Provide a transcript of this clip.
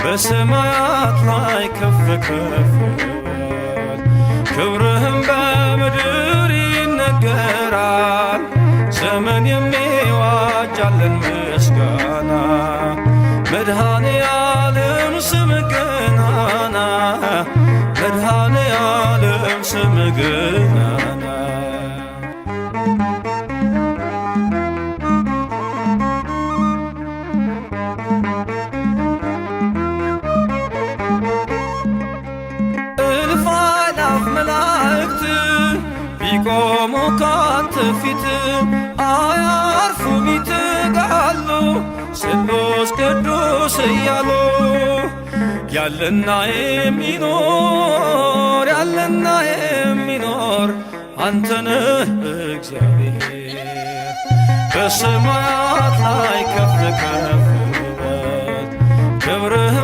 በሰማያት ላይ ከፍ ከፍ በል ክብርህም በምድር ይነገራል። ዘመን የሚዋጃለን ምስጋና መድኃኔ ዓለም ስምህ ገናና መድኃኔ ዓለም ስምህ ገናና እልፍ አእላፍ መላእክት ቢቆሙ ካንተ ፊት አያርፉም ይትጋሉ ስሉስ ቅዱስ እያሉ ያለና የሚኖር ያለና የሚኖር አንተ ነህ እግዚአብሔር። በሰማያት ላይ ከፍ ከፍ በል ክብርህ